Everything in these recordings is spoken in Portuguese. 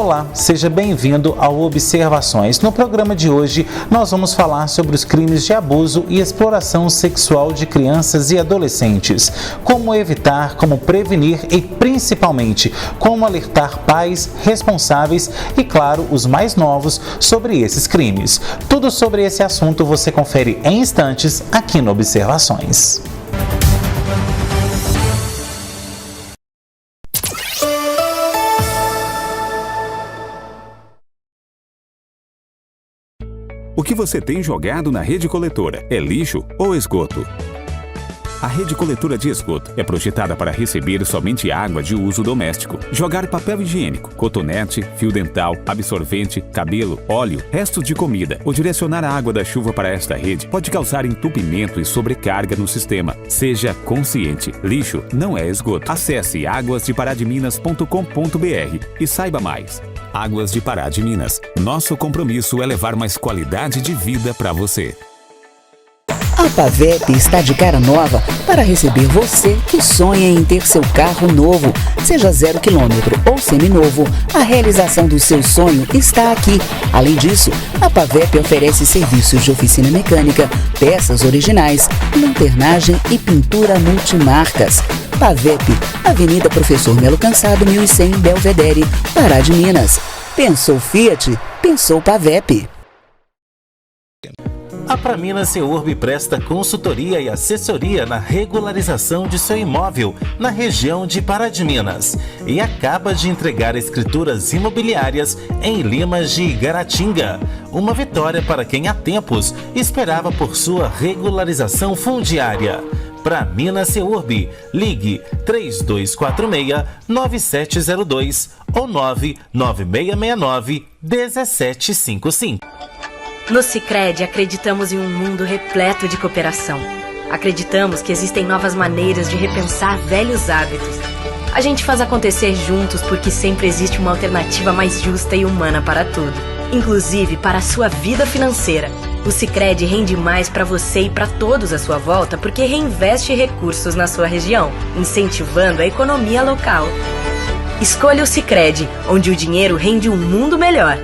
Olá, seja bem-vindo ao Observações. No programa de hoje, nós vamos falar sobre os crimes de abuso e exploração sexual de crianças e adolescentes, como evitar, como prevenir e, principalmente, como alertar pais responsáveis e, claro, os mais novos sobre esses crimes. Tudo sobre esse assunto você confere em instantes aqui no Observações. O que você tem jogado na rede coletora é lixo ou esgoto? A rede coletora de esgoto é projetada para receber somente água de uso doméstico. Jogar papel higiênico, cotonete, fio dental, absorvente, cabelo, óleo, restos de comida ou direcionar a água da chuva para esta rede pode causar entupimento e sobrecarga no sistema. Seja consciente, lixo não é esgoto. Acesse aguasdeparadiminas.com.br e saiba mais. Águas de Pará de Minas. Nosso compromisso é levar mais qualidade de vida para você. A Pavep está de cara nova para receber você que sonha em ter seu carro novo, seja 0 km ou seminovo. A realização do seu sonho está aqui. Além disso, a Pavep oferece serviços de oficina mecânica, peças originais, lanternagem e pintura multimarcas. Pavep, Avenida Professor Melo Cansado, 1100, Belvedere, Pará de Minas. Pensou Fiat? Pensou Pavep. A Praminas Seurb presta consultoria e assessoria na regularização de seu imóvel na região de Pará de Minas e acaba de entregar escrituras imobiliárias em Limas de Igaratinga. Uma vitória para quem há tempos esperava por sua regularização fundiária. Praminas Seurb, ligue 3246-9702 ou 99669-1755. No Sicredi, acreditamos em um mundo repleto de cooperação. Acreditamos que existem novas maneiras de repensar velhos hábitos. A gente faz acontecer juntos porque sempre existe uma alternativa mais justa e humana para tudo, inclusive para a sua vida financeira. O Sicredi rende mais para você e para todos à sua volta porque reinveste recursos na sua região, incentivando a economia local. Escolha o Sicredi, onde o dinheiro rende um mundo melhor.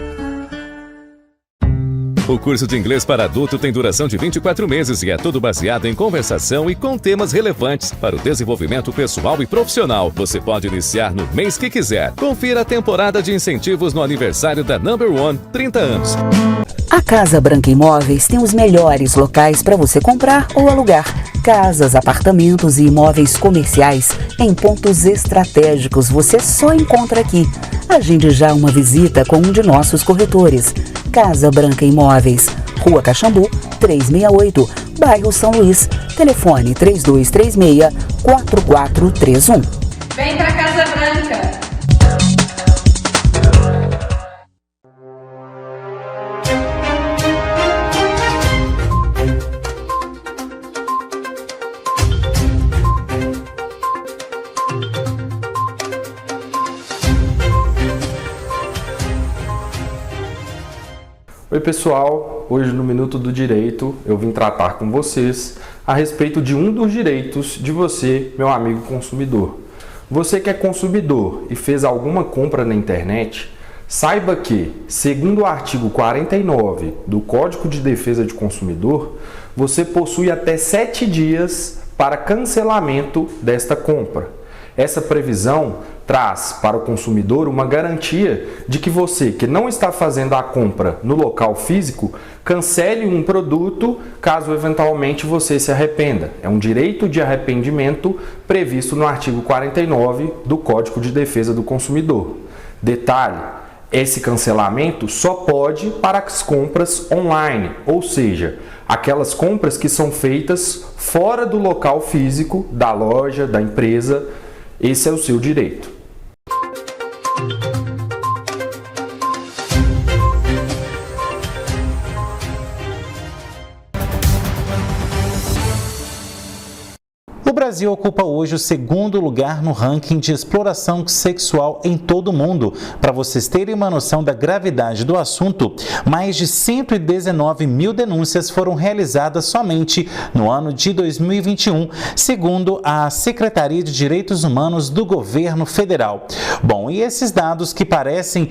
O curso de inglês para adulto tem duração de 24 meses e é todo baseado em conversação e com temas relevantes para o desenvolvimento pessoal e profissional. Você pode iniciar no mês que quiser. Confira a temporada de incentivos no aniversário da Number One, 30 anos. A Casa Branca Imóveis tem os melhores locais para você comprar ou alugar. Casas, apartamentos e imóveis comerciais em pontos estratégicos você só encontra aqui. Agende já uma visita com um de nossos corretores. Casa Branca Imóveis, Rua Caxambu, 368, bairro São Luís. Telefone 3236-4431. Vem pra Casa Branca! Oi pessoal, hoje no Minuto do Direito eu vim tratar com vocês a respeito de um dos direitos de você, meu amigo consumidor. Você que é consumidor e fez alguma compra na internet, saiba que, segundo o artigo 49 do Código de Defesa do Consumidor, você possui até 7 dias para cancelamento desta compra. Essa previsão traz para o consumidor uma garantia de que você, que não está fazendo a compra no local físico, cancele um produto caso eventualmente você se arrependa. É um direito de arrependimento previsto no artigo 49 do Código de Defesa do Consumidor. Detalhe, esse cancelamento só pode para as compras online, ou seja, aquelas compras que são feitas fora do local físico da loja, da empresa. Esse é o seu direito. O Brasil ocupa hoje o segundo lugar no ranking de exploração sexual em todo o mundo. Para vocês terem uma noção da gravidade do assunto, mais de 119 mil denúncias foram realizadas somente no ano de 2021, segundo a Secretaria de Direitos Humanos do Governo Federal. Bom, e esses dados que parecem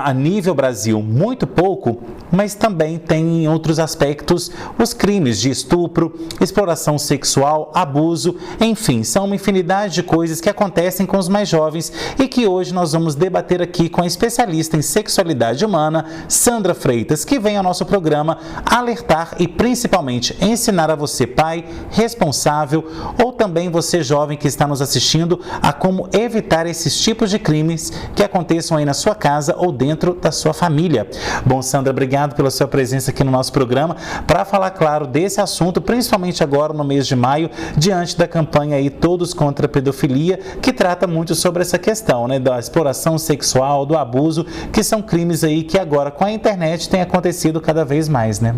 a nível Brasil muito pouco, mas também tem em outros aspectos os crimes de estupro, exploração sexual, abuso, enfim, são uma infinidade de coisas que acontecem com os mais jovens e que hoje nós vamos debater aqui com a especialista em sexualidade humana, Sandra Freitas, que vem ao nosso programa alertar e principalmente ensinar a você, pai, responsável, ou também você jovem que está nos assistindo, a como evitar esses tipos de crimes que aconteçam aí na sua casa ou dentro da sua família. Bom, Sandra, obrigado pela sua presença aqui no nosso programa para falar, claro, desse assunto, principalmente agora no mês de maio, diante da campanha aí Todos contra a Pedofilia, que trata muito sobre essa questão, né, da exploração sexual, do abuso, que são crimes aí que agora com a internet tem acontecido cada vez mais, né?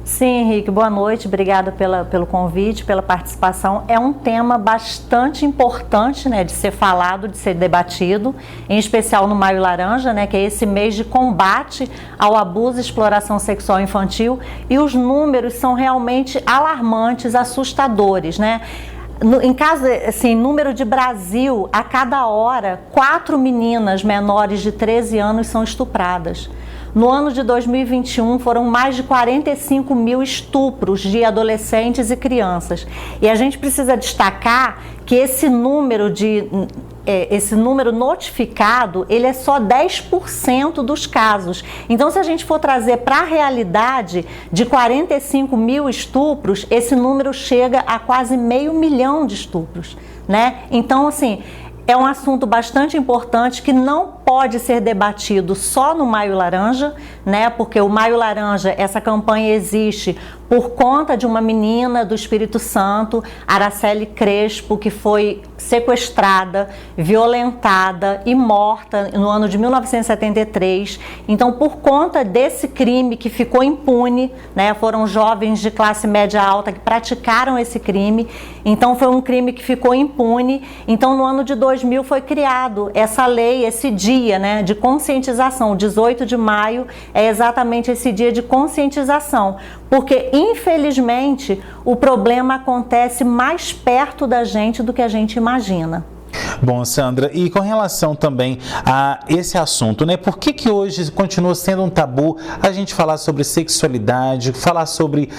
Sim, Henrique, boa noite, obrigada pelo convite, pela participação. É um tema bastante importante, né, de ser falado, de ser debatido, em especial no Maio Laranja, né, que é esse mês de combate ao abuso e exploração sexual infantil, e os números são realmente alarmantes, assustadores, né? Em caso, assim, número de Brasil, a cada hora, 4 meninas menores de 13 anos são estupradas. No ano de 2021, foram mais de 45 mil estupros de adolescentes e crianças. E a gente precisa destacar que esse número notificado, ele é só 10% dos casos. Então, se a gente for trazer para a realidade de 45 mil estupros, esse número chega a quase 500 mil de estupros, né? Então, assim, é um assunto bastante importante que não pode ser debatido só no Maio Laranja, né? Porque o Maio Laranja, essa campanha existe por conta de uma menina do Espírito Santo, Araceli Crespo, que foi sequestrada, violentada e morta no ano de 1973. Então, por conta desse crime que ficou impune, né, foram jovens de classe média alta que praticaram esse crime, então foi um crime que ficou impune. Então, no ano de 2000 foi criado essa lei, esse dia, né, de conscientização. O 18 de maio é exatamente esse dia de conscientização, porque infelizmente o problema acontece mais perto da gente do que a gente imagina. Bom, Sandra, e com relação também a esse assunto, né? Por que hoje continua sendo um tabu a gente falar sobre sexualidade, falar sobre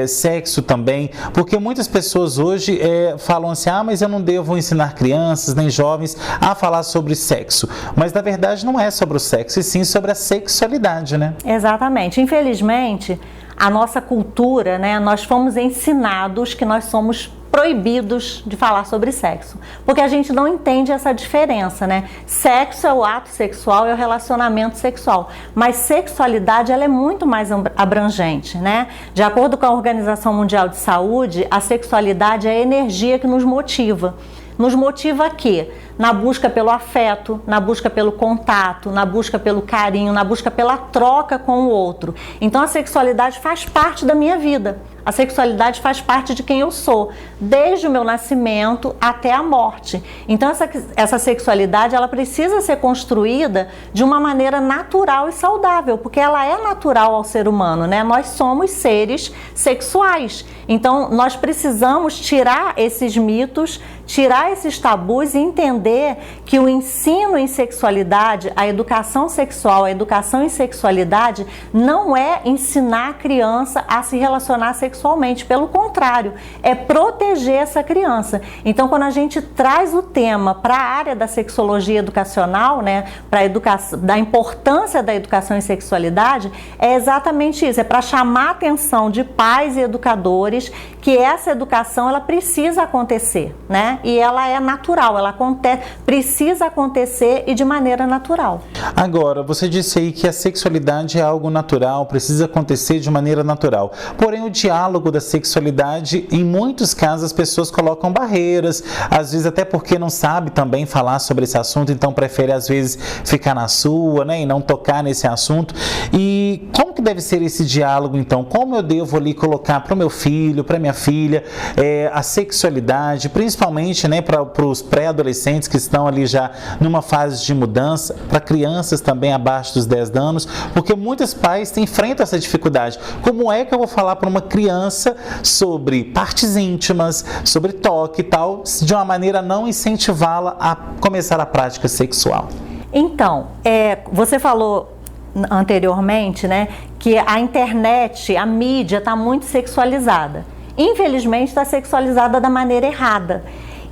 sexo também? Porque muitas pessoas hoje falam assim, mas eu não devo ensinar crianças nem jovens a falar sobre sexo. Mas na verdade não é sobre o sexo, e sim sobre a sexualidade, né? Exatamente. Infelizmente, a nossa cultura, né? Nós fomos ensinados que nós somos proibidos de falar sobre sexo, porque a gente não entende essa diferença, né? Sexo é o ato sexual, é o relacionamento sexual, mas sexualidade ela é muito mais abrangente, né? De acordo com a Organização Mundial de Saúde, a sexualidade é a energia que nos motiva. Nos motiva a quê? Na busca pelo afeto, na busca pelo contato, na busca pelo carinho, na busca pela troca com o outro. Então a sexualidade faz parte da minha vida. A sexualidade faz parte de quem eu sou, desde o meu nascimento até a morte. Então essa sexualidade ela precisa ser construída de uma maneira natural e saudável, porque ela é natural ao ser humano, né? Nós somos seres sexuais. Então nós precisamos tirar esses mitos, tirar esses tabus e entender que o ensino em sexualidade, a educação sexual, a educação em sexualidade não é ensinar a criança a se relacionar sexualmente, pelo contrário, é proteger essa criança. Então, quando a gente traz o tema para a área da sexologia educacional, né, para da importância da educação em sexualidade, é exatamente isso, é para chamar a atenção de pais e educadores que essa educação ela precisa acontecer, né? E ela é natural, ela precisa acontecer e de maneira natural. Agora, você disse aí que a sexualidade é algo natural, precisa acontecer de maneira natural. Porém, o diálogo da sexualidade, em muitos casos, as pessoas colocam barreiras, às vezes até porque não sabe também falar sobre esse assunto, então prefere às vezes ficar na sua, né, e não tocar nesse assunto. E como que que deve ser esse diálogo, então? Como eu devo ali colocar para o meu filho, para minha filha, a sexualidade, principalmente, né, para os pré-adolescentes que estão ali já numa fase de mudança, para crianças também abaixo dos 10 anos, porque muitos pais enfrentam essa dificuldade. Como é que eu vou falar para uma criança sobre partes íntimas, sobre toque e tal, de uma maneira a não incentivá-la a começar a prática sexual? Então, você falou anteriormente, né, que a internet, a mídia está muito sexualizada. Infelizmente está sexualizada da maneira errada.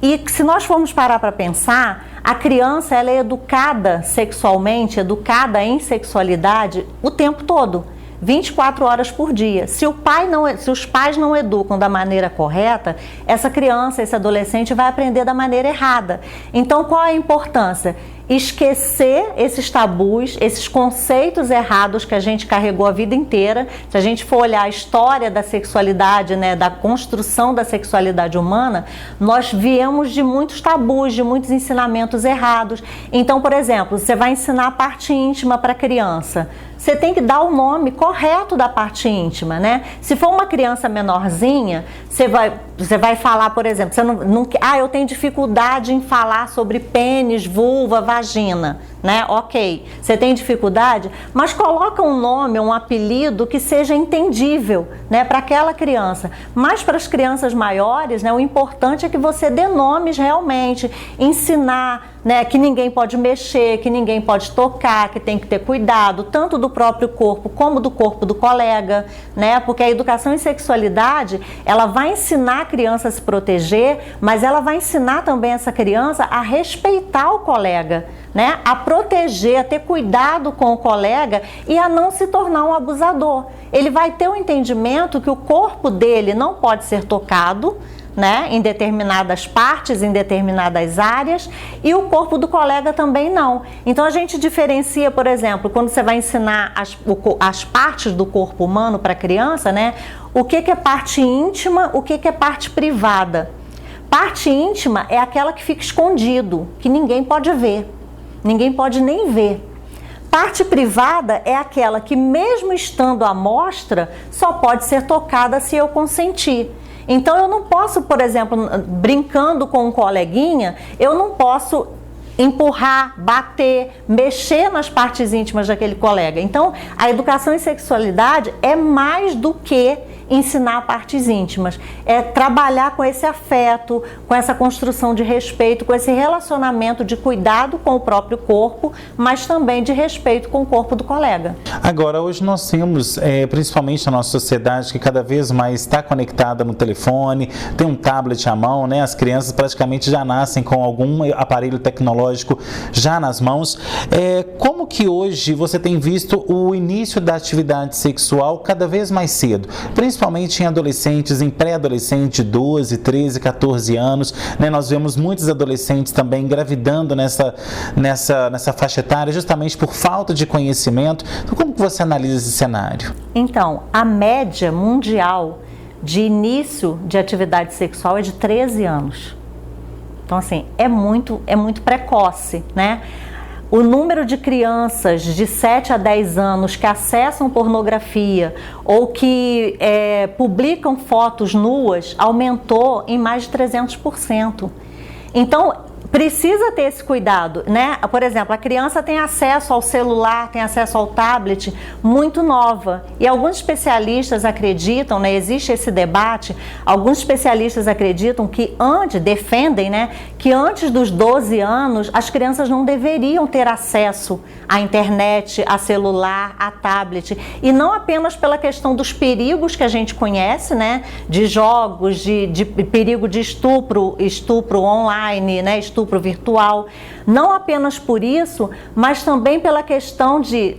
E se nós formos parar para pensar, a criança ela é educada sexualmente, educada em sexualidade o tempo todo, 24 horas por dia. Se os pais não educam da maneira correta, essa criança, esse adolescente vai aprender da maneira errada. Então, qual é a importância? Esquecer esses tabus, esses conceitos errados que a gente carregou a vida inteira. Se a gente for olhar a história da sexualidade, né, da construção da sexualidade humana, nós viemos de muitos tabus, de muitos ensinamentos errados. Então, por exemplo, você vai ensinar a parte íntima para a criança. Você tem que dar o nome correto da parte íntima, né? Se for uma criança menorzinha, você vai falar, por exemplo, eu tenho dificuldade em falar sobre pênis, vulva, vagina, né? Ok, você tem dificuldade, mas coloca um nome, um apelido que seja entendível, né, para aquela criança. Mas para as crianças maiores, né, o importante é que você dê nomes realmente, ensinar, né, que ninguém pode mexer, que ninguém pode tocar, que tem que ter cuidado, tanto do próprio corpo como do corpo do colega, né? Porque a educação em sexualidade, ela vai ensinar a criança a se proteger, mas ela vai ensinar também essa criança a respeitar o colega, né? A proteger, a ter cuidado com o colega e a não se tornar um abusador. Ele vai ter o entendimento que o corpo dele não pode ser tocado, né, em determinadas partes, em determinadas áreas, e o corpo do colega também não. Então a gente diferencia, por exemplo, quando você vai ensinar as partes do corpo humano para a criança, né, o que é parte íntima, o que é parte privada. Parte íntima é aquela que fica escondido, que ninguém pode ver, ninguém pode nem ver. Parte privada é aquela que, mesmo estando à mostra, só pode ser tocada se eu consentir. Então eu não posso, por exemplo, brincando com um coleguinha, eu não posso empurrar, bater, mexer nas partes íntimas daquele colega. Então a educação em sexualidade é mais do que ensinar partes íntimas, é trabalhar com esse afeto, com essa construção de respeito, com esse relacionamento de cuidado com o próprio corpo, mas também de respeito com o corpo do colega. Agora, hoje nós temos, principalmente na nossa sociedade, que cada vez mais está conectada no telefone, tem um tablet à mão, né? As crianças praticamente já nascem com algum aparelho tecnológico já nas mãos. Como que hoje você tem visto o início da atividade sexual cada vez mais cedo? Principalmente em adolescentes, em pré-adolescente, 12, 13, 14 anos, né? Nós vemos muitos adolescentes também engravidando nessa faixa etária, justamente por falta de conhecimento. Então, como que você analisa esse cenário? Então, a média mundial de início de atividade sexual é de 13 anos. Então, assim, é muito precoce, né? O número de crianças de 7 a 10 anos que acessam pornografia ou que publicam fotos nuas aumentou em mais de 300%. Então, precisa ter esse cuidado, né? Por exemplo, a criança tem acesso ao celular, tem acesso ao tablet muito nova. E alguns especialistas acreditam, né? Existe esse debate, alguns especialistas acreditam que defendem, né? Que antes dos 12 anos, as crianças não deveriam ter acesso à internet, a celular, a tablet. E não apenas pela questão dos perigos que a gente conhece, né? De jogos, de perigo de estupro online, né? Estupro virtual, não apenas por isso, mas também pela questão de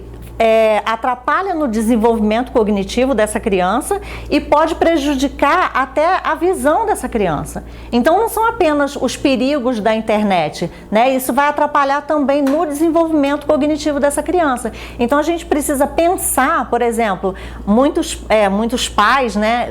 atrapalha no desenvolvimento cognitivo dessa criança e pode prejudicar até a visão dessa criança. Então não são apenas os perigos da internet, né? Isso vai atrapalhar também no desenvolvimento cognitivo dessa criança. Então a gente precisa pensar, por exemplo, muitos pais, né,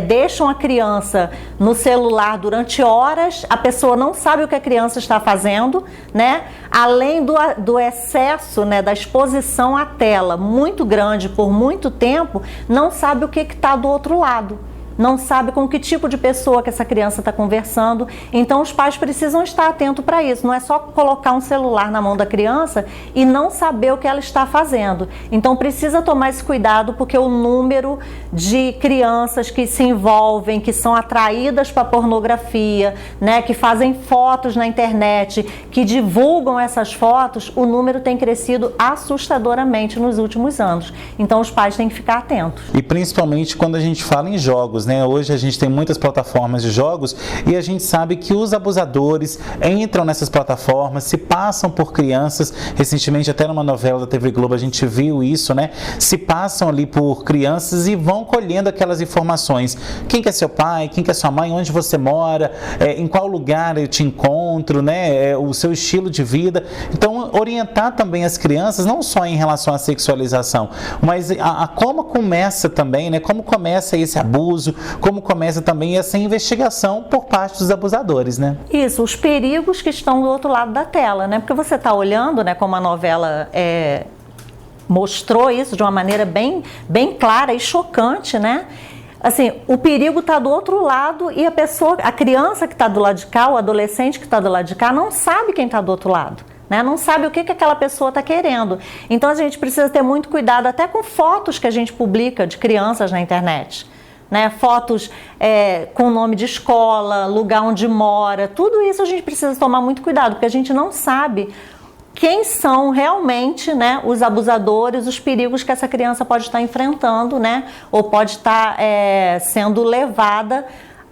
deixam a criança no celular durante horas, a pessoa não sabe o que a criança está fazendo, né? Além do excesso, né, da exposição à tela. tela muito grande por muito tempo, não sabe o que está do outro lado. Não sabe com que tipo de pessoa que essa criança está conversando. Então os pais precisam estar atentos para isso. Não é só colocar um celular na mão da criança e não saber o que ela está fazendo. Então precisa tomar esse cuidado, porque o número de crianças que se envolvem, que são atraídas para a pornografia, né, que fazem fotos na internet, que divulgam essas fotos, o número tem crescido assustadoramente nos últimos anos. Então os pais têm que ficar atentos. E principalmente quando a gente fala em jogos, né? Hoje a gente tem muitas plataformas de jogos e a gente sabe que os abusadores entram nessas plataformas, se passam por crianças. Recentemente, até numa novela da TV Globo, a gente viu isso, né? Se passam ali por crianças e vão colhendo aquelas informações. Quem que é seu pai? Quem que é sua mãe? Onde você mora? Em qual lugar eu te encontro, né? O seu estilo de vida. Então, orientar também as crianças, não só em relação à sexualização, mas a como começa também, né? Como começa esse abuso, como começa também essa investigação por parte dos abusadores, né? Isso, os perigos que estão do outro lado da tela, né? Porque você está olhando, né, como a novela mostrou isso de uma maneira bem clara e chocante, né? Assim, o perigo está do outro lado e a criança que está do lado de cá, o adolescente que está do lado de cá, não sabe quem está do outro lado. Né? Não sabe o que aquela pessoa está querendo. Então a gente precisa ter muito cuidado até com fotos que a gente publica de crianças na internet. Né? Fotos com nome de escola, lugar onde mora, tudo isso a gente precisa tomar muito cuidado, porque a gente não sabe quem são realmente, né, os abusadores, os perigos que essa criança pode estar enfrentando, né, ou pode estar sendo levada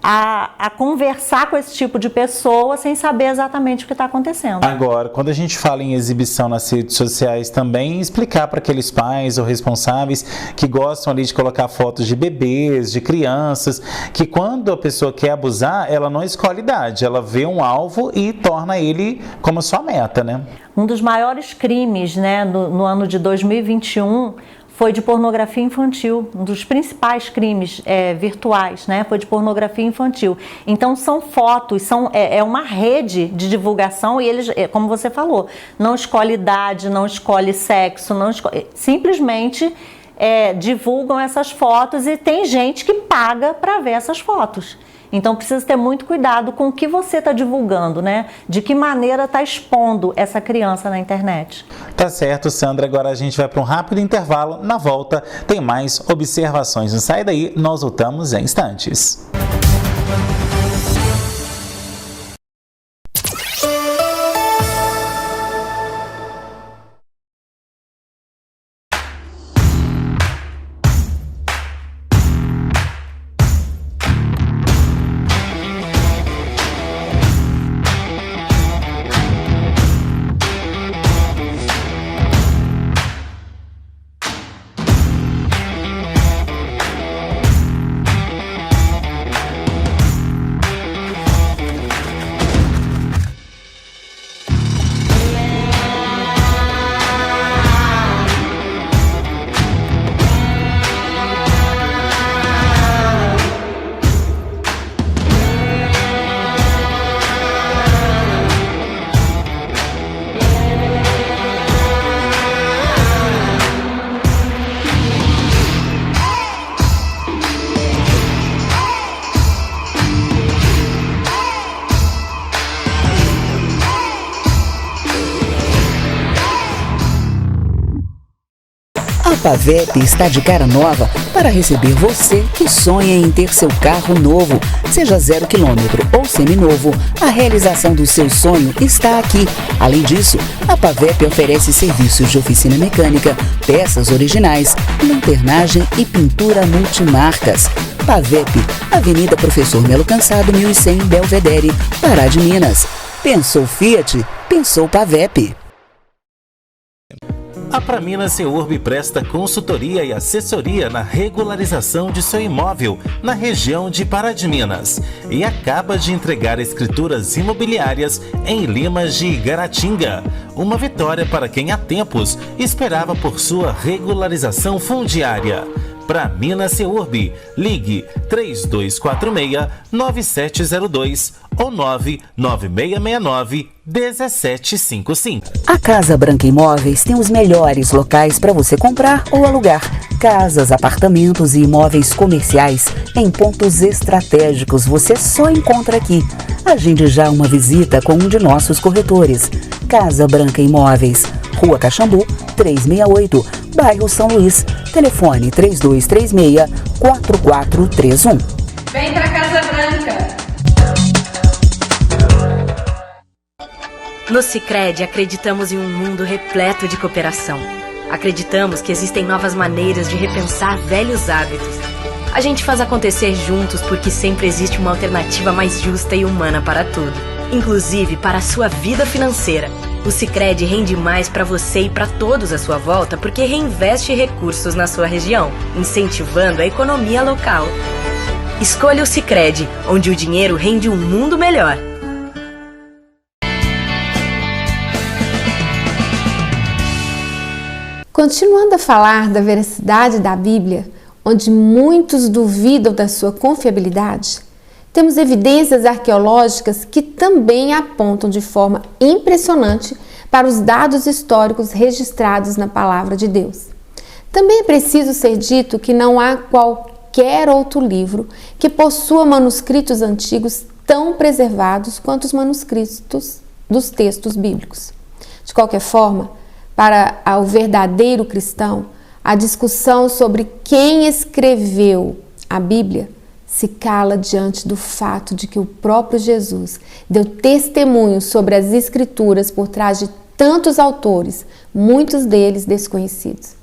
a conversar com esse tipo de pessoa sem saber exatamente o que está acontecendo. Agora, quando a gente fala em exibição nas redes sociais também, explicar para aqueles pais ou responsáveis que gostam ali de colocar fotos de bebês, de crianças, que quando a pessoa quer abusar, ela não escolhe idade, ela vê um alvo e torna ele como sua meta, né? Um dos maiores crimes, né, no ano de 2021 foi de pornografia infantil. Um dos principais crimes virtuais, né, foi de pornografia infantil. Então são fotos, é uma rede de divulgação e eles, como você falou, não escolhe idade, não escolhe sexo, simplesmente divulgam essas fotos e tem gente que paga para ver essas fotos. Então precisa ter muito cuidado com o que você está divulgando, né? De que maneira está expondo essa criança na internet. Tá certo, Sandra. Agora a gente vai para um rápido intervalo. Na volta tem mais observações. Não sai daí, nós voltamos em instantes. A Pavep está de cara nova para receber você que sonha em ter seu carro novo, seja 0 km ou seminovo. A realização do seu sonho está aqui. Além disso, a Pavep oferece serviços de oficina mecânica, peças originais, lanternagem e pintura multimarcas. Pavep, Avenida Professor Melo Cansado, 1100, Belvedere, Pará de Minas. Pensou Fiat? Pensou Pavep. A Praminas Seurb presta consultoria e assessoria na regularização de seu imóvel na região de Pará de Minas e acaba de entregar escrituras imobiliárias em Limas de Igaratinga. Uma vitória para quem há tempos esperava por sua regularização fundiária. para Minas Ceurb. Ligue 3246-9702 ou 99669-1755. A Casa Branca Imóveis tem os melhores locais para você comprar ou alugar. Casas, apartamentos e imóveis comerciais em pontos estratégicos você só encontra aqui. Agende já uma visita com um de nossos corretores. Casa Branca Imóveis, Rua Caxambu, 368, bairro São Luís. Telefone 3236-4431. Vem pra Casa Branca! No Sicredi, acreditamos em um mundo repleto de cooperação. Acreditamos que existem novas maneiras de repensar velhos hábitos. A gente faz acontecer juntos porque sempre existe uma alternativa mais justa e humana para tudo, inclusive para a sua vida financeira. O Sicredi rende mais para você e para todos à sua volta porque reinveste recursos na sua região, incentivando a economia local. Escolha o Sicredi, onde o dinheiro rende um mundo melhor. Continuando a falar da veracidade da Bíblia, onde muitos duvidam da sua confiabilidade, temos evidências arqueológicas que também apontam de forma impressionante para os dados históricos registrados na Palavra de Deus. Também é preciso ser dito que não há qualquer outro livro que possua manuscritos antigos tão preservados quanto os manuscritos dos textos bíblicos. De qualquer forma, para o verdadeiro cristão, a discussão sobre quem escreveu a Bíblia se cala diante do fato de que o próprio Jesus deu testemunho sobre as Escrituras por trás de tantos autores, muitos deles desconhecidos.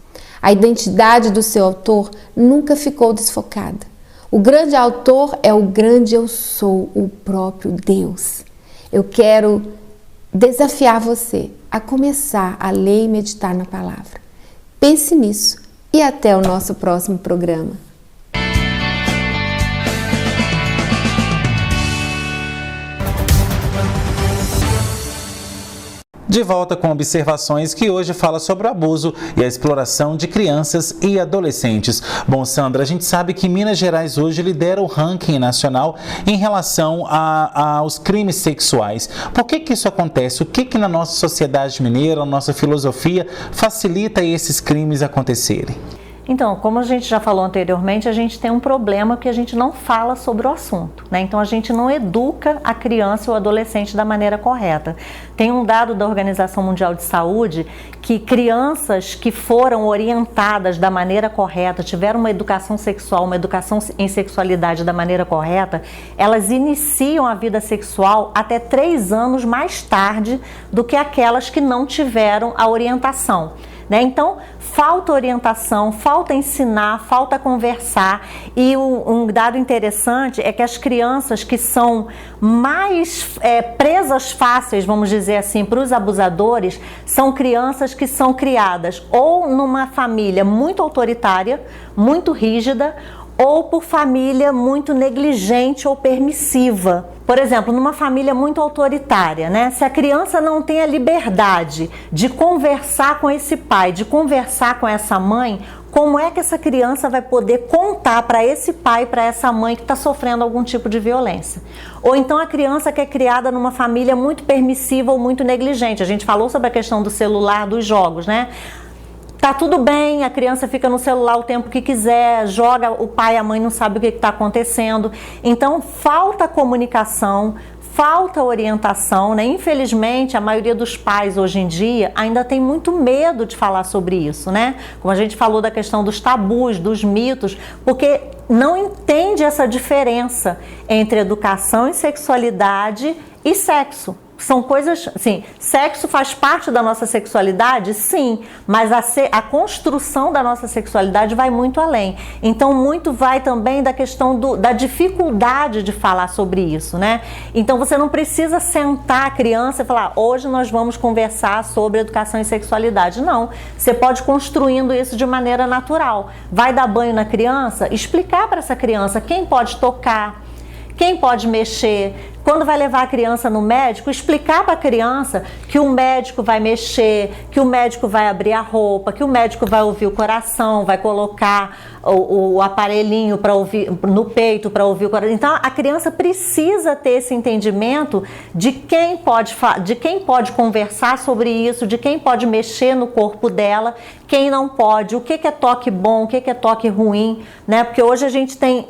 A identidade do seu autor nunca ficou desfocada. O grande autor é o grande eu sou, o próprio Deus. Eu quero desafiar você a começar a ler e meditar na palavra. Pense nisso e até o nosso próximo programa. De volta com observações que hoje fala sobre o abuso e a exploração de crianças e adolescentes. Bom, Sandra, a gente sabe que Minas Gerais hoje lidera o ranking nacional em relação aos crimes sexuais. Por que isso acontece? O que na nossa sociedade mineira, na nossa filosofia, facilita esses crimes acontecerem? Então, como a gente já falou anteriormente, a gente tem um problema que a gente não fala sobre o assunto, né? Então, a gente não educa a criança ou o adolescente da maneira correta. Tem um dado da Organização Mundial de Saúde que crianças que foram orientadas da maneira correta, tiveram uma educação sexual, uma educação em sexualidade da maneira correta, elas iniciam a vida sexual até 3 anos mais tarde do que aquelas que não tiveram a orientação. Então, falta orientação, falta ensinar, falta conversar. E um dado interessante é que as crianças que são mais presas fáceis, vamos dizer assim, para os abusadores, são crianças que são criadas ou numa família muito autoritária, muito rígida, ou por família muito negligente ou permissiva. Por exemplo, numa família muito autoritária, né? Se a criança não tem a liberdade de conversar com esse pai, de conversar com essa mãe, como é que essa criança vai poder contar para esse pai, para essa mãe que está sofrendo algum tipo de violência? Ou então a criança que é criada numa família muito permissiva ou muito negligente. A gente falou sobre a questão do celular, dos jogos, né? Tá tudo bem, a criança fica no celular o tempo que quiser, joga, o pai e a mãe não sabem o que está acontecendo. Então, falta comunicação, falta orientação, né? Infelizmente, a maioria dos pais hoje em dia ainda tem muito medo de falar sobre isso, né? Como a gente falou da questão dos tabus, dos mitos, porque não entende essa diferença entre educação e sexualidade e sexo. São coisas, assim, sexo faz parte da nossa sexualidade? Sim, mas a construção da nossa sexualidade vai muito além. Então, muito vai também da questão da dificuldade de falar sobre isso, né? Então, você não precisa sentar a criança e falar, hoje nós vamos conversar sobre educação e sexualidade. Não, você pode ir construindo isso de maneira natural. Vai dar banho na criança, explicar para essa criança quem pode tocar, quem pode mexer, quando vai levar a criança no médico, explicar para a criança que o médico vai mexer, que o médico vai abrir a roupa, que o médico vai ouvir o coração, vai colocar o aparelhinho para ouvir no peito para ouvir o coração. Então a criança precisa ter esse entendimento de quem pode conversar sobre isso, de quem pode mexer no corpo dela, quem não pode, o que é toque bom, o que é toque ruim, né? Porque hoje a gente tem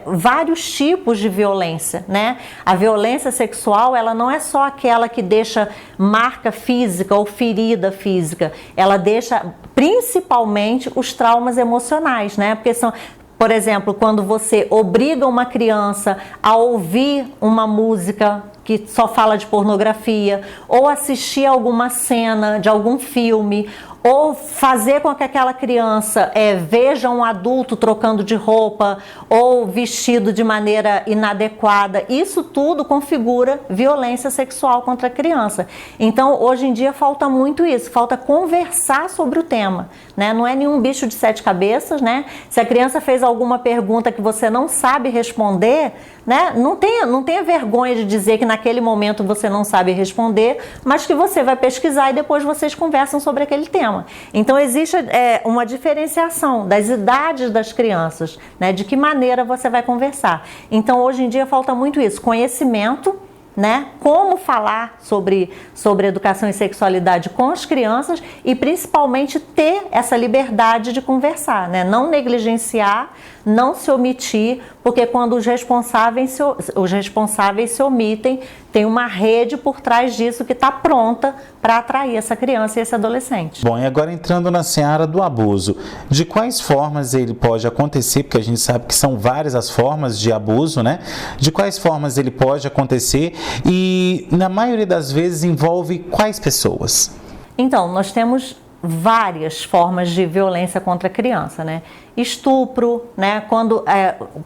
vários tipos de violência, né? A violência sexual, ela não é só aquela que deixa marca física ou ferida física, ela deixa principalmente os traumas emocionais, né? Porque são, por exemplo, quando você obriga uma criança a ouvir uma música que só fala de pornografia, ou assistir alguma cena de algum filme, ou fazer com que aquela criança veja um adulto trocando de roupa ou vestido de maneira inadequada, isso tudo configura violência sexual contra a criança. Então, hoje em dia falta muito isso, falta conversar sobre o tema, né? Não é nenhum bicho de 7 cabeças, né? Se a criança fez alguma pergunta que você não sabe responder, né? Não tenha vergonha de dizer que naquele momento você não sabe responder, mas que você vai pesquisar e depois vocês conversam sobre aquele tema. Então existe uma diferenciação das idades das crianças, né? De que maneira você vai conversar. Então hoje em dia falta muito isso, conhecimento, né? Como falar sobre educação e sexualidade com as crianças e principalmente ter essa liberdade de conversar, né? Não negligenciar, não se omitir, porque quando os responsáveis se omitem, tem uma rede por trás disso que está pronta para atrair essa criança e esse adolescente. Bom, e agora entrando na seara do abuso, de quais formas ele pode acontecer, porque a gente sabe que são várias as formas de abuso, né? De quais formas ele pode acontecer e, na maioria das vezes, envolve quais pessoas? Então, nós temos várias formas de violência contra a criança, né? Estupro, né? Quando,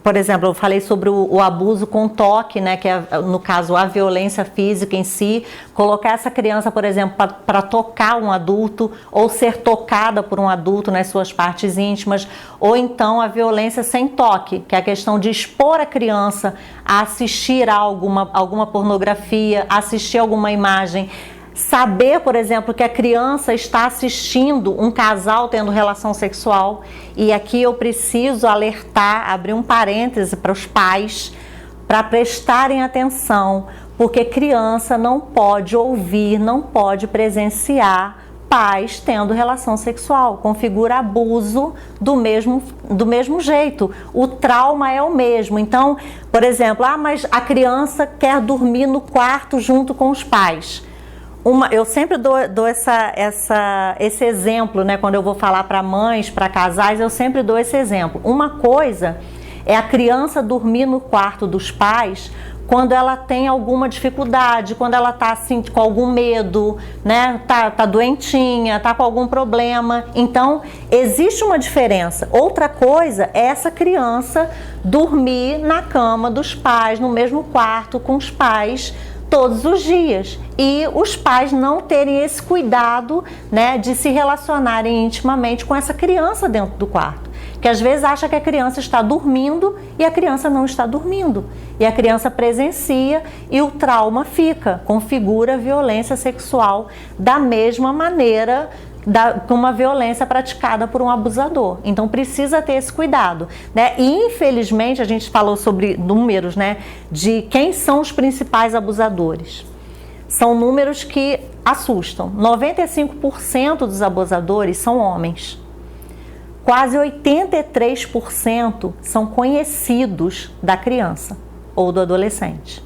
por exemplo, eu falei sobre o abuso com toque, né? Que é, no caso, a violência física em si, colocar essa criança, por exemplo, para tocar um adulto ou ser tocada por um adulto nas suas partes íntimas, ou então a violência sem toque, que é a questão de expor a criança a assistir a alguma pornografia, assistir alguma imagem. Saber, por exemplo, que a criança está assistindo um casal tendo relação sexual, e aqui eu preciso alertar, abrir um parêntese para os pais, para prestarem atenção, porque criança não pode ouvir, não pode presenciar pais tendo relação sexual, configura abuso do mesmo jeito, o trauma é o mesmo. Então, por exemplo, mas a criança quer dormir no quarto junto com os pais. Eu sempre dou esse exemplo, né? Quando eu vou falar para mães, para casais, eu sempre dou esse exemplo. Uma coisa é a criança dormir no quarto dos pais quando ela tem alguma dificuldade, quando ela está assim, com algum medo, né? Tá doentinha, tá com algum problema. Então, existe uma diferença. Outra coisa é essa criança dormir na cama dos pais, no mesmo quarto com os pais, todos os dias, e os pais não terem esse cuidado, né, de se relacionarem intimamente com essa criança dentro do quarto, que às vezes acha que a criança está dormindo e a criança não está dormindo, e a criança presencia e o trauma configura a violência sexual da mesma maneira com uma violência praticada por um abusador. Então precisa ter esse cuidado, né? E infelizmente a gente falou sobre números, né, de quem são os principais abusadores. São números que assustam. 95% dos abusadores são homens. Quase 83% são conhecidos da criança ou do adolescente.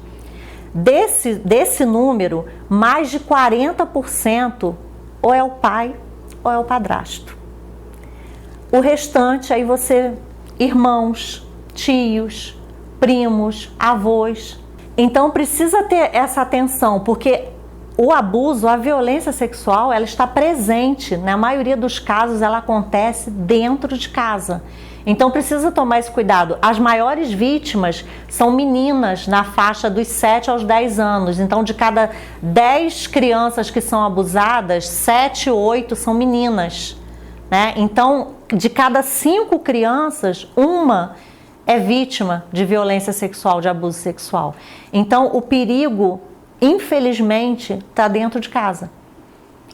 Desse número, mais de 40% ou é o pai ou é o padrasto. O restante, aí irmãos, tios, primos, avós. Então precisa ter essa atenção, porque o abuso, a violência sexual, ela está presente. Na maioria dos casos, ela acontece dentro de casa. Então precisa tomar esse cuidado. As maiores vítimas são meninas na faixa dos 7 aos 10 anos. Então de cada 10 crianças que são abusadas, 7, 8 são meninas, né? Então de cada 5 crianças, uma é vítima de violência sexual, de abuso sexual. Então, o perigo, infelizmente, está dentro de casa.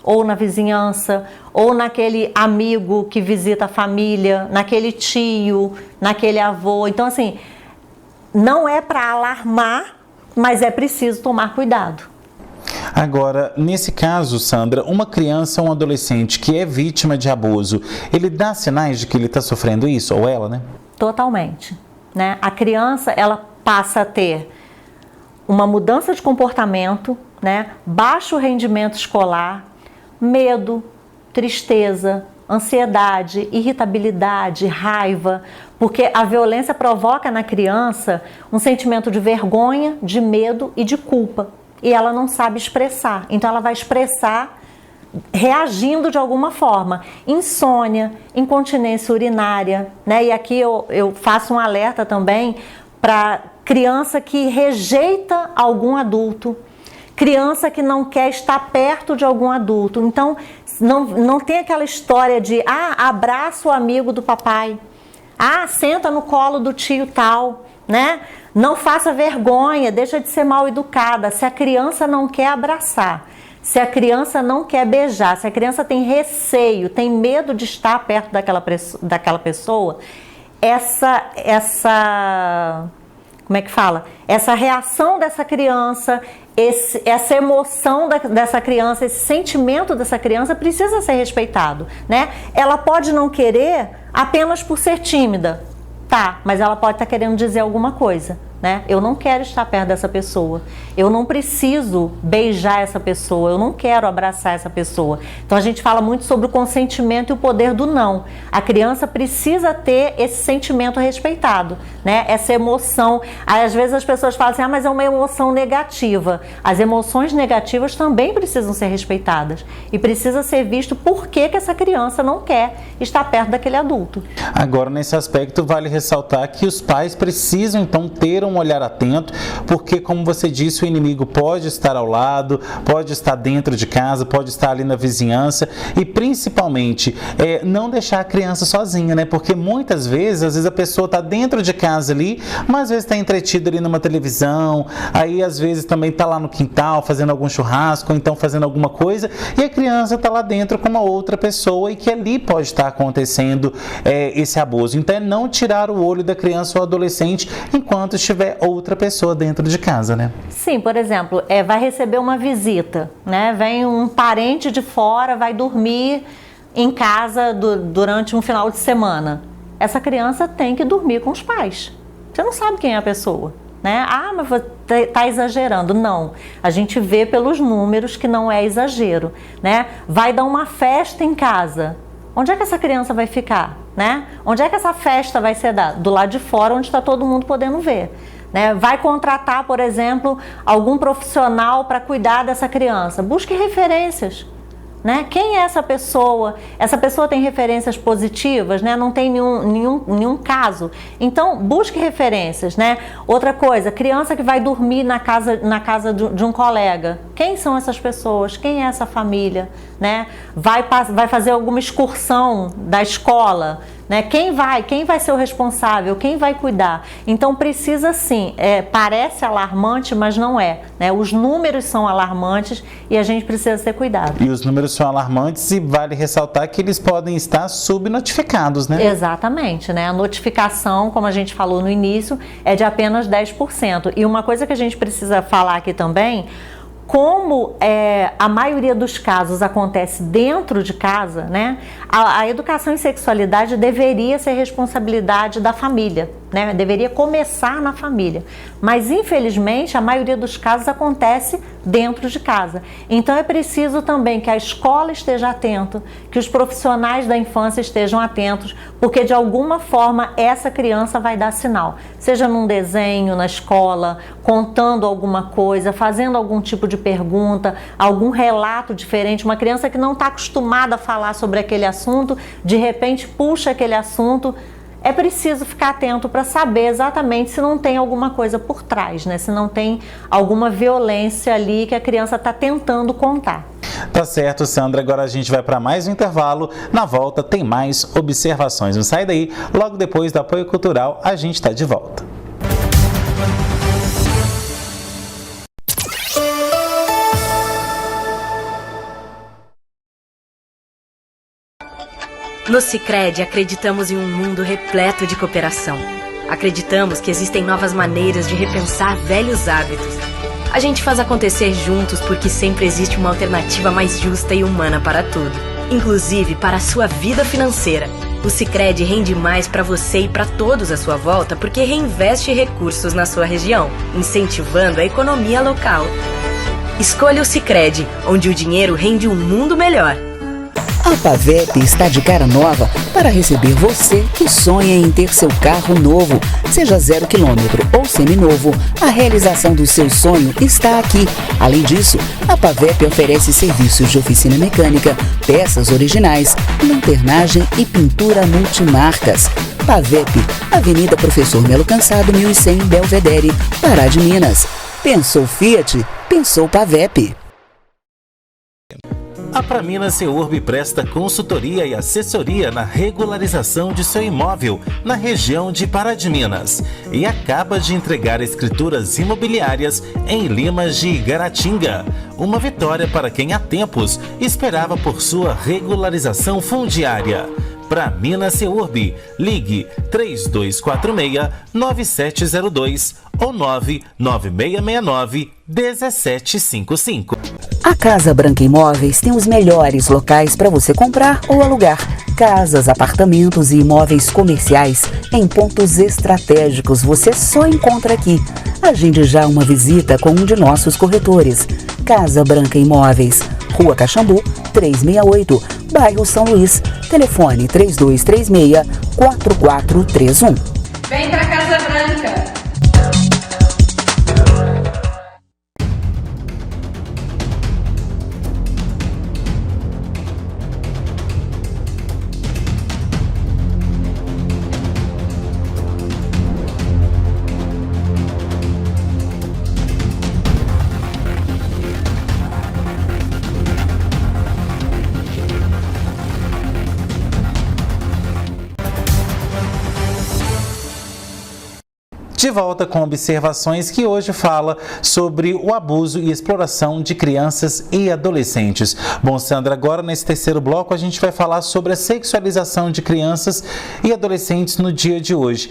Ou na vizinhança, ou naquele amigo que visita a família, naquele tio, naquele avô. Então, assim, não é para alarmar, mas é preciso tomar cuidado. Agora, nesse caso, Sandra, uma criança ou um adolescente que é vítima de abuso, ele dá sinais de que ele está sofrendo isso, ou ela, né? Totalmente, né? A criança, ela passa a ter uma mudança de comportamento, né? Baixo rendimento escolar, medo, tristeza, ansiedade, irritabilidade, raiva, porque a violência provoca na criança um sentimento de vergonha, de medo e de culpa. E ela não sabe expressar, então ela vai expressar reagindo de alguma forma. Insônia, incontinência urinária, né? E aqui eu faço um alerta também para criança que rejeita algum adulto, criança que não quer estar perto de algum adulto. Então, não tem aquela história de, abraça o amigo do papai, senta no colo do tio tal, né? Não faça vergonha, deixa de ser mal educada. Se a criança não quer abraçar, se a criança não quer beijar, se a criança tem receio, tem medo de estar perto daquela pessoa, como é que fala? Essa reação dessa criança, essa emoção dessa criança, esse sentimento dessa criança precisa ser respeitado, né? Ela pode não querer apenas por ser tímida, tá? Mas ela pode estar querendo dizer alguma coisa, né? Eu não quero estar perto dessa pessoa, eu não preciso beijar essa pessoa, eu não quero abraçar essa pessoa. Então a gente fala muito sobre o consentimento e o poder do não. A criança precisa ter esse sentimento respeitado, né? Essa emoção. Aí, às vezes as pessoas falam assim, mas é uma emoção negativa. As emoções negativas também precisam ser respeitadas e precisa ser visto por que essa criança não quer estar perto daquele adulto. Agora, nesse aspecto, vale ressaltar que os pais precisam então ter um olhar atento, porque, como você disse, o inimigo pode estar ao lado, pode estar dentro de casa, pode estar ali na vizinhança e, principalmente, não deixar a criança sozinha, né? Porque muitas vezes a pessoa está dentro de casa ali, mas às vezes está entretida ali numa televisão, aí às vezes também está lá no quintal fazendo algum churrasco, ou então fazendo alguma coisa, e a criança está lá dentro com uma outra pessoa e que ali pode estar acontecendo esse abuso. Então, é não tirar o olho da criança ou adolescente enquanto estiver outra pessoa dentro de casa, né? Sim, por exemplo, vai receber uma visita, né? Vem um parente de fora, vai dormir em casa durante um final de semana. Essa criança tem que dormir com os pais. Você não sabe quem é a pessoa, né? Mas você está exagerando. Não, a gente vê pelos números que não é exagero, né? Vai dar uma festa em casa. Onde é que essa criança vai ficar, né? Onde é que essa festa vai ser dada? Do lado de fora, onde está todo mundo podendo ver, né? Vai contratar, por exemplo, algum profissional para cuidar dessa criança. Busque referências, né? Quem é essa pessoa? Essa pessoa tem referências positivas, né? Não tem nenhum caso. Então, busque referências, né? Outra coisa, criança que vai dormir na casa de um colega. Quem são essas pessoas? Quem é essa família, né? Vai fazer alguma excursão da escola, né? Quem vai ser o responsável? Quem vai cuidar? Então precisa sim, parece alarmante, mas não é, né? Os números são alarmantes e a gente precisa ter cuidado. E os números são alarmantes e vale ressaltar que eles podem estar subnotificados, né? Exatamente, né? A notificação, como a gente falou no início, é de apenas 10%. E uma coisa que a gente precisa falar aqui também, como a maioria dos casos acontece dentro de casa, né? A educação em sexualidade deveria ser responsabilidade da família, né? Deveria começar na família. Mas, infelizmente, a maioria dos casos acontece dentro de casa. Então, é preciso também que a escola esteja atenta, que os profissionais da infância estejam atentos, porque, de alguma forma, essa criança vai dar sinal. Seja num desenho, na escola, contando alguma coisa, fazendo algum tipo de pergunta, algum relato diferente. Uma criança que não está acostumada a falar sobre aquele assunto, de repente puxa aquele assunto. É preciso ficar atento para saber exatamente se não tem alguma coisa por trás, né? Se não tem alguma violência ali que a criança está tentando contar. Tá certo, Sandra. Agora a gente vai para mais um intervalo. Na volta tem mais observações. Não sai daí. Logo depois do apoio cultural, a gente está de volta. No Sicredi, acreditamos em um mundo repleto de cooperação. Acreditamos que existem novas maneiras de repensar velhos hábitos. A gente faz acontecer juntos porque sempre existe uma alternativa mais justa e humana para tudo, inclusive para a sua vida financeira. O Sicredi rende mais para você e para todos à sua volta porque reinveste recursos na sua região, incentivando a economia local. Escolha o Sicredi, onde o dinheiro rende um mundo melhor. A Pavep está de cara nova para receber você que sonha em ter seu carro novo, seja 0 km ou seminovo. A realização do seu sonho está aqui. Além disso, a Pavep oferece serviços de oficina mecânica, peças originais, lanternagem e pintura multimarcas. Pavep, Avenida Professor Melo Cansado, 1100, Belvedere, Pará de Minas. Pensou Fiat? Pensou Pavep. A Praminas Seurb presta consultoria e assessoria na regularização de seu imóvel na região de Pará de Minas e acaba de entregar escrituras imobiliárias em Limas de Igaratinga. Uma vitória para quem há tempos esperava por sua regularização fundiária. Praminas Seurb, ligue 3246-9702 ou 99669-1755. A Casa Branca Imóveis tem os melhores locais para você comprar ou alugar. Casas, apartamentos e imóveis comerciais em pontos estratégicos você só encontra aqui. Agende já uma visita com um de nossos corretores. Casa Branca Imóveis, Rua Caxambu, 368, bairro São Luís. Telefone 3236-4431. Vem pra Casa Branca! De volta com observações que hoje fala sobre o abuso e exploração de crianças e adolescentes. Bom, Sandra, agora nesse terceiro bloco a gente vai falar sobre a sexualização de crianças e adolescentes no dia de hoje,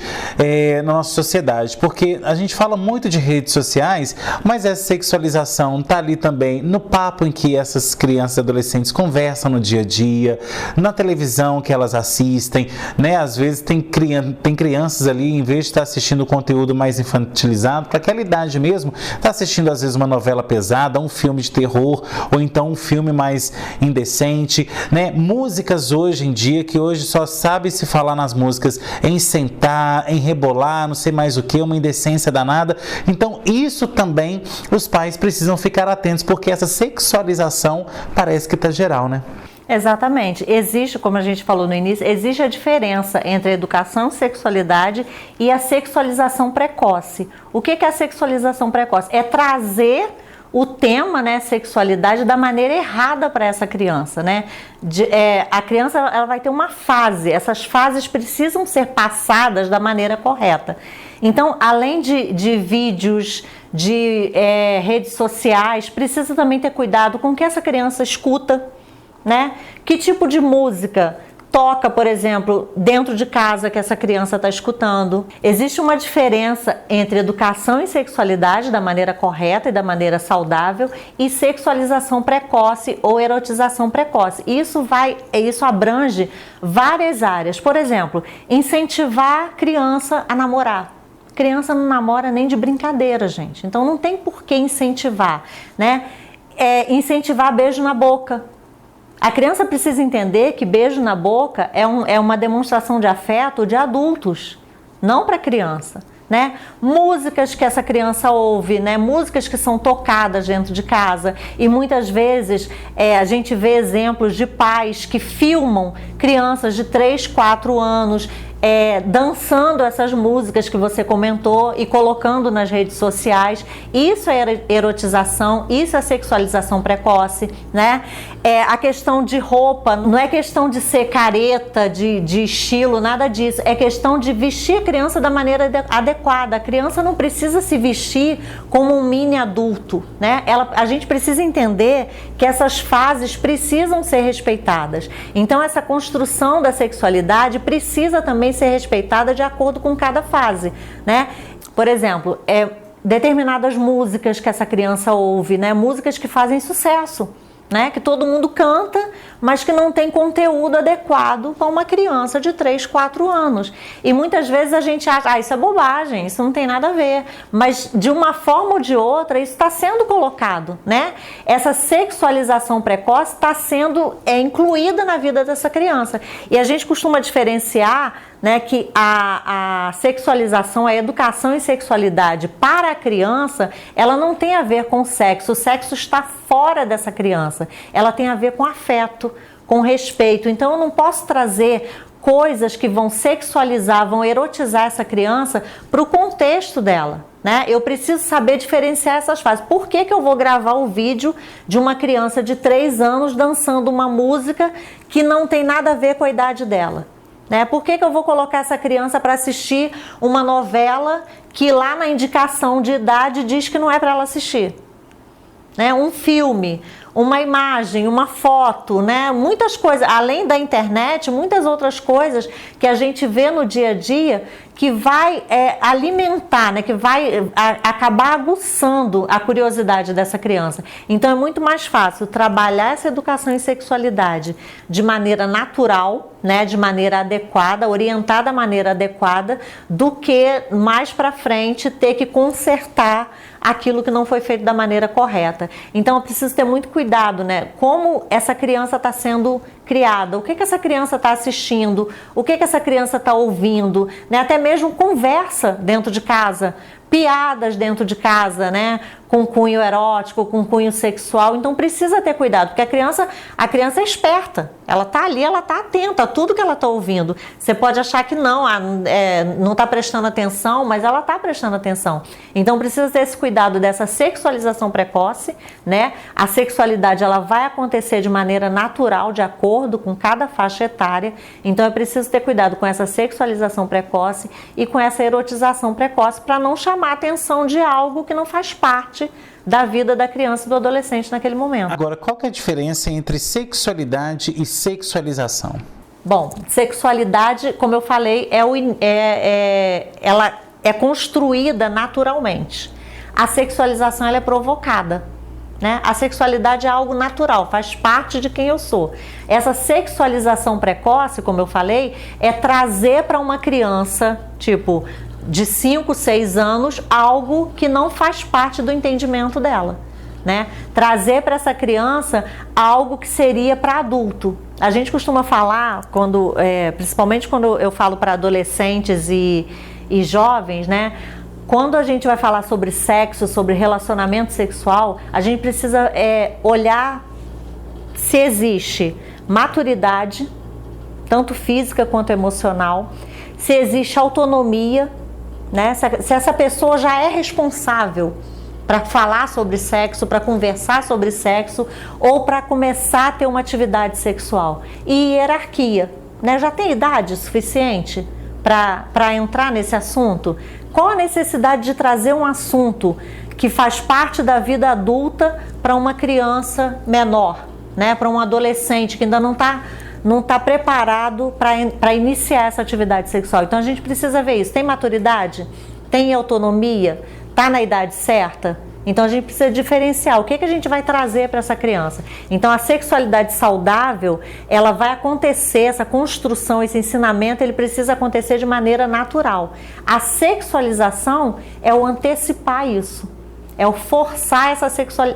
na nossa sociedade, porque a gente fala muito de redes sociais, mas essa sexualização está ali também no papo em que essas crianças e adolescentes conversam no dia a dia, na televisão que elas assistem, né? Às vezes tem crianças ali, em vez de estar assistindo conteúdo mais infantilizado, para aquela idade mesmo, está assistindo às vezes uma novela pesada, um filme de terror, ou então um filme mais indecente, né? Músicas hoje em dia, que hoje só sabe se falar nas músicas em sentar, em rebolar, não sei mais o que, uma indecência danada. Então isso também os pais precisam ficar atentos, porque essa sexualização parece que está geral, né? Exatamente. Existe, como a gente falou no início, existe a diferença entre a educação e sexualidade e a sexualização precoce. O que é a sexualização precoce? É trazer o tema, né, sexualidade, da maneira errada para essa criança, né? A criança ela vai ter uma fase, essas fases precisam ser passadas da maneira correta. Então, além de vídeos, de redes sociais, precisa também ter cuidado com o que essa criança escuta, né? Que tipo de música toca, por exemplo, dentro de casa que essa criança está escutando. Existe uma diferença entre educação e sexualidade da maneira correta e da maneira saudável e sexualização precoce ou erotização precoce. Isso abrange várias áreas. Por exemplo, incentivar a criança a namorar. Criança não namora nem de brincadeira, gente. Então não tem por que incentivar, né? Incentivar beijo na boca. A criança precisa entender que beijo na boca é uma demonstração de afeto de adultos, não para a criança, né? Músicas que essa criança ouve, né? Músicas que são tocadas dentro de casa, e muitas vezes a gente vê exemplos de pais que filmam crianças de 3, 4 anos dançando essas músicas que você comentou e colocando nas redes sociais. Isso é erotização, isso é sexualização precoce, né? A questão de roupa, não é questão de ser careta, de estilo, nada disso. É questão de vestir a criança da maneira adequada. A criança não precisa se vestir como um mini adulto, né? A gente precisa entender que essas fases precisam ser respeitadas. Então, essa construção da sexualidade precisa também ser respeitada de acordo com cada fase, né? Por exemplo, determinadas músicas que essa criança ouve, né? Músicas que fazem sucesso, né? Que todo mundo canta, mas que não tem conteúdo adequado para uma criança de 3, 4 anos. E muitas vezes a gente acha, isso é bobagem, isso não tem nada a ver. Mas de uma forma ou de outra, isso está sendo colocado, né? Essa sexualização precoce está sendo incluída na vida dessa criança. E a gente costuma diferenciar, né, que a sexualização, a educação em sexualidade para a criança, ela não tem a ver com sexo. O sexo está fora dessa criança. Ela tem a ver com afeto, com respeito. Então eu não posso trazer coisas que vão sexualizar, vão erotizar essa criança para o contexto dela, né? Eu preciso saber diferenciar essas fases. Por que eu vou gravar o vídeo de uma criança de 3 anos dançando uma música que não tem nada a ver com a idade dela? Né? Por que eu vou colocar essa criança para assistir uma novela que lá na indicação de idade diz que não é para ela assistir? Né? Um filme, uma imagem, uma foto, né? Muitas coisas, além da internet, muitas outras coisas que a gente vê no dia a dia que vai alimentar, né? Que vai acabar aguçando a curiosidade dessa criança. Então é muito mais fácil trabalhar essa educação em sexualidade de maneira natural, né? De maneira adequada, orientada da maneira adequada, do que mais para frente ter que consertar aquilo que não foi feito da maneira correta. Então eu preciso ter muito cuidado, né? Como essa criança está sendo criada, o que essa criança está assistindo, o que essa criança está ouvindo, né? Até mesmo conversa dentro de casa, piadas dentro de casa, né? Com cunho erótico, com cunho sexual. Então precisa ter cuidado, porque a criança é esperta. Ela está ali, ela está atenta a tudo que ela está ouvindo. Você pode achar que não está prestando atenção, mas ela está prestando atenção. Então precisa ter esse cuidado dessa sexualização precoce, né? A sexualidade ela vai acontecer de maneira natural, de acordo com cada faixa etária. Então é preciso ter cuidado com essa sexualização precoce e com essa erotização precoce para não chamar a atenção de algo que não faz parte da vida da criança e do adolescente naquele momento. Agora, qual que é a diferença entre sexualidade e sexualização? Bom, sexualidade, como eu falei, ela é construída naturalmente. A sexualização ela é provocada, né? A sexualidade é algo natural, faz parte de quem eu sou. Essa sexualização precoce, como eu falei, é trazer para uma criança, tipo, de 5, 6 anos, algo que não faz parte do entendimento dela, né? Trazer para essa criança algo que seria para adulto. A gente costuma falar, principalmente quando eu falo para adolescentes e jovens, né? Quando a gente vai falar sobre sexo, sobre relacionamento sexual, a gente precisa olhar se existe maturidade, tanto física quanto emocional, se existe autonomia, né? Se essa pessoa já é responsável para falar sobre sexo, para conversar sobre sexo ou para começar a ter uma atividade sexual. E hierarquia, né? Já tem idade suficiente para entrar nesse assunto? Qual a necessidade de trazer um assunto que faz parte da vida adulta para uma criança menor, né? Para um adolescente que ainda não está preparado para iniciar essa atividade sexual. Então a gente precisa ver isso. Tem maturidade? Tem autonomia? Está na idade certa? Então a gente precisa diferenciar o que a gente vai trazer para essa criança. Então a sexualidade saudável, ela vai acontecer, essa construção, esse ensinamento, ele precisa acontecer de maneira natural. A sexualização é o antecipar isso, é o forçar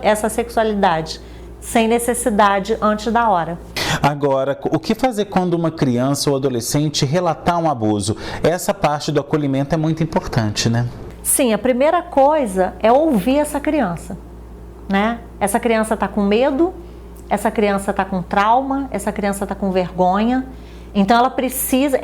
essa sexualidade sem necessidade antes da hora. Agora, o que fazer quando uma criança ou adolescente relatar um abuso? Essa parte do acolhimento é muito importante, né? Sim, a primeira coisa é ouvir essa criança, né? Essa criança está com medo, essa criança está com trauma, essa criança está com vergonha. Então ela precisa,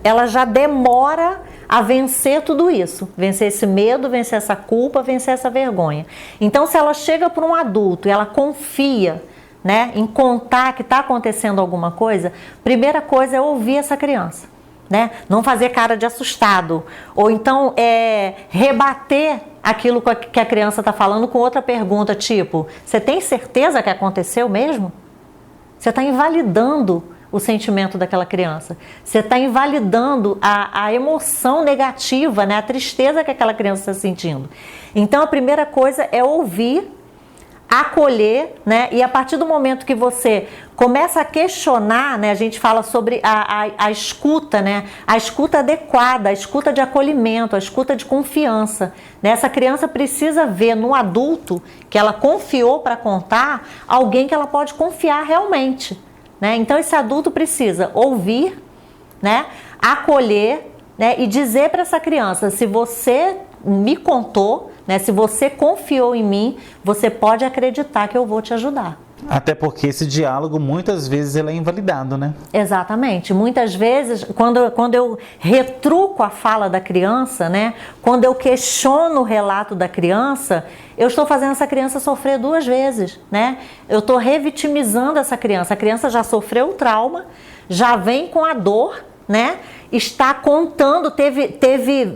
ela já demora a vencer tudo isso, vencer esse medo, vencer essa culpa, vencer essa vergonha. Então se ela chega para um adulto e ela confia, né, em contar que está acontecendo alguma coisa, primeira coisa é ouvir essa criança, né? Não fazer cara de assustado, ou então rebater aquilo que a criança está falando com outra pergunta, tipo, você tem certeza que aconteceu mesmo? Você está invalidando o sentimento daquela criança. Você está invalidando a emoção negativa, né? A tristeza que aquela criança está sentindo. Então, a primeira coisa é ouvir, acolher, né? E a partir do momento que você começa a questionar, né? A gente fala sobre a escuta, né? A escuta adequada, a escuta de acolhimento, a escuta de confiança, né? Essa criança precisa ver no adulto que ela confiou para contar alguém que ela pode confiar realmente, né? Então esse adulto precisa ouvir, né? Acolher, né? E dizer para essa criança, se você me contou, né? Se você confiou em mim, você pode acreditar que eu vou te ajudar. Até porque esse diálogo muitas vezes ele é invalidado, né? Exatamente. Muitas vezes, quando eu retruco a fala da criança, né? Quando eu questiono o relato da criança, eu estou fazendo essa criança sofrer 2 vezes, né? Eu estou revitimizando essa criança. A criança já sofreu o trauma, já vem com a dor, né? Está contando,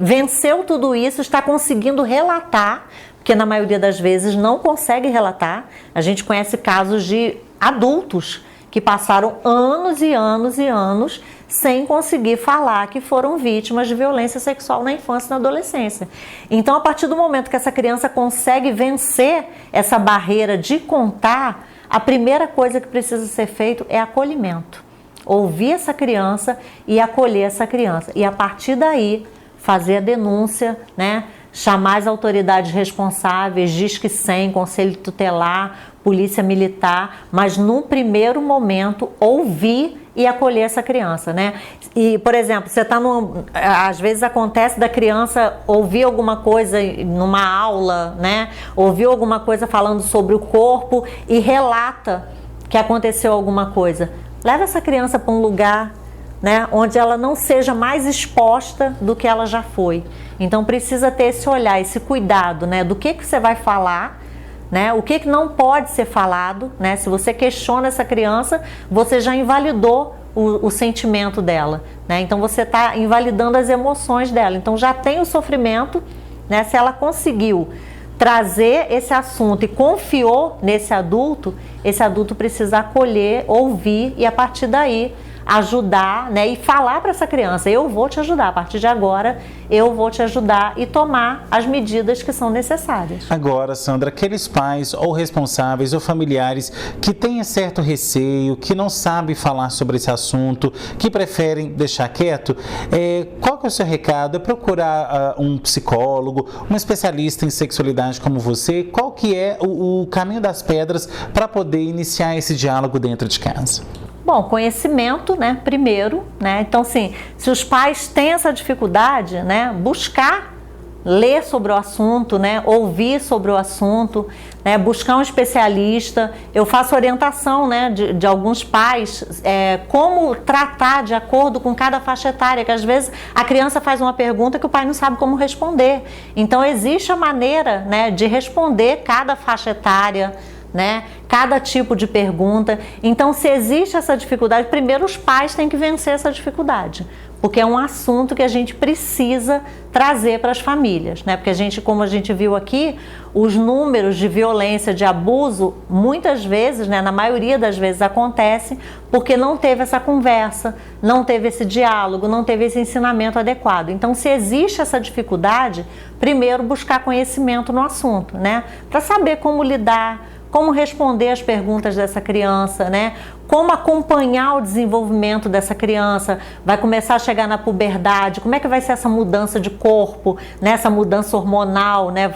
venceu tudo isso, está conseguindo relatar, porque na maioria das vezes não consegue relatar. A gente conhece casos de adultos que passaram anos e anos e anos sem conseguir falar que foram vítimas de violência sexual na infância e na adolescência. Então, a partir do momento que essa criança consegue vencer essa barreira de contar, a primeira coisa que precisa ser feito é acolhimento. Ouvir essa criança e acolher essa criança. E a partir daí, fazer a denúncia, né? Chamar as autoridades responsáveis, Disque 100, Conselho Tutelar, Polícia Militar, mas no primeiro momento ouvir e acolher essa criança, né? E, por exemplo, você está às vezes acontece da criança ouvir alguma coisa numa aula, né? Ouvir alguma coisa falando sobre o corpo e relata que aconteceu alguma coisa. Leva essa criança para um lugar, né, onde ela não seja mais exposta do que ela já foi. Então precisa ter esse olhar, esse cuidado, né, do que você vai falar, né, o que não pode ser falado, né? Se você questiona essa criança, você já invalidou o sentimento dela, né? Então você está invalidando as emoções dela. Então já tem o sofrimento, né? Se ela conseguiu trazer esse assunto e confiou nesse adulto, esse adulto precisa acolher, ouvir e a partir daí ajudar, né, e falar para essa criança, eu vou te ajudar, a partir de agora eu vou te ajudar e tomar as medidas que são necessárias. Agora, Sandra, aqueles pais ou responsáveis ou familiares que têm certo receio, que não sabem falar sobre esse assunto, que preferem deixar quieto, qual que é o seu recado? É procurar um psicólogo, um especialista em sexualidade como você? Qual que é o caminho das pedras para poder iniciar esse diálogo dentro de casa? Bom, conhecimento, né, primeiro, né, então assim, se os pais têm essa dificuldade, né, buscar ler sobre o assunto, né, ouvir sobre o assunto, né, buscar um especialista. Eu faço orientação, né, de alguns pais, como tratar de acordo com cada faixa etária, que às vezes a criança faz uma pergunta que o pai não sabe como responder. Então existe a maneira, né, de responder cada faixa etária, né? Cada tipo de pergunta. Então, se existe essa dificuldade, primeiro os pais têm que vencer essa dificuldade, porque é um assunto que a gente precisa trazer para as famílias, né? Porque a gente, como a gente viu aqui, os números de violência, de abuso, muitas vezes, né, na maioria das vezes acontece porque não teve essa conversa, não teve esse diálogo, não teve esse ensinamento adequado. Então, se existe essa dificuldade, primeiro buscar conhecimento no assunto, né? Para saber como lidar, como responder as perguntas dessa criança, né? Como acompanhar o desenvolvimento dessa criança, vai começar a chegar na puberdade, como é que vai ser essa mudança de corpo, né? Essa mudança hormonal, né?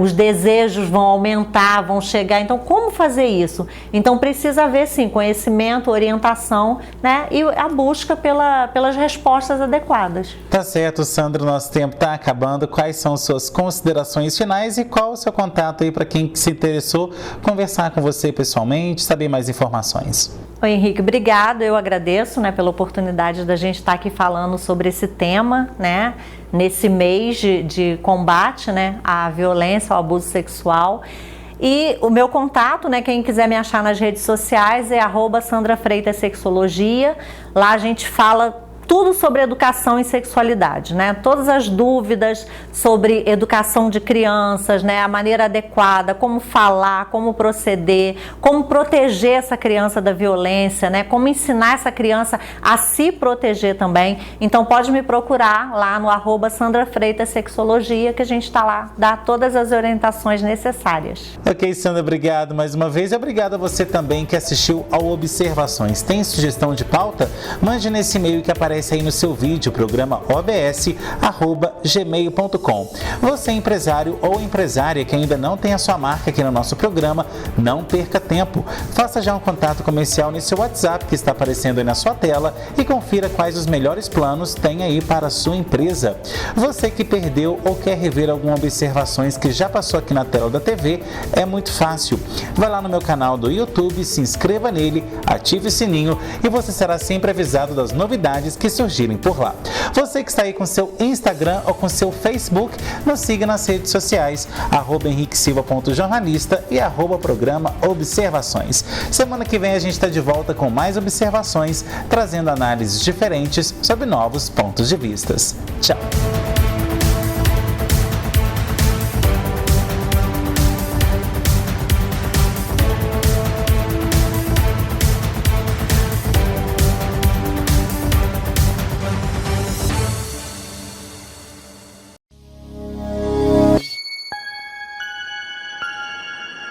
Os desejos vão aumentar, vão chegar, então como fazer isso? Então precisa haver sim conhecimento, orientação, né? E a busca pelas respostas adequadas. Tá certo, Sandra, nosso tempo está acabando. Quais são suas considerações finais e qual o seu contato aí para quem se interessou conversar com você pessoalmente, saber mais informações? Oi, Henrique, obrigado. Eu agradeço, né, pela oportunidade da gente estar aqui falando sobre esse tema, né, nesse mês de combate, né, à violência, ao abuso sexual. E o meu contato, né, quem quiser me achar nas redes sociais é @SandraFreitasSexologia. Lá a gente fala tudo sobre educação e sexualidade, né? Todas as dúvidas sobre educação de crianças, né? A maneira adequada, como falar, como proceder, como proteger essa criança da violência, né? Como ensinar essa criança a se proteger também. Então pode me procurar lá no @SandraFreitasSexologia, que a gente está lá, dá todas as orientações necessárias. Ok, Sandra, obrigado mais uma vez e obrigado a você também que assistiu ao Observações. Tem sugestão de pauta? Mande nesse e-mail que aparece aí no seu vídeo, programa obs@gmail.com. Você empresário ou empresária que ainda não tem a sua marca aqui no nosso programa, não perca tempo. Faça já um contato comercial nesse WhatsApp que está aparecendo aí na sua tela e confira quais os melhores planos tem aí para a sua empresa. Você que perdeu ou quer rever algumas observações que já passou aqui na tela da TV, é muito fácil. Vai lá no meu canal do YouTube, se inscreva nele, ative o sininho e você será sempre avisado das novidades que surgirem por lá. Você que está aí com seu Instagram ou com seu Facebook, nos siga nas redes sociais, @henriquesilva.jornalista e @programa Observações. Semana que vem a gente está de volta com mais observações, trazendo análises diferentes sobre novos pontos de vista. Tchau!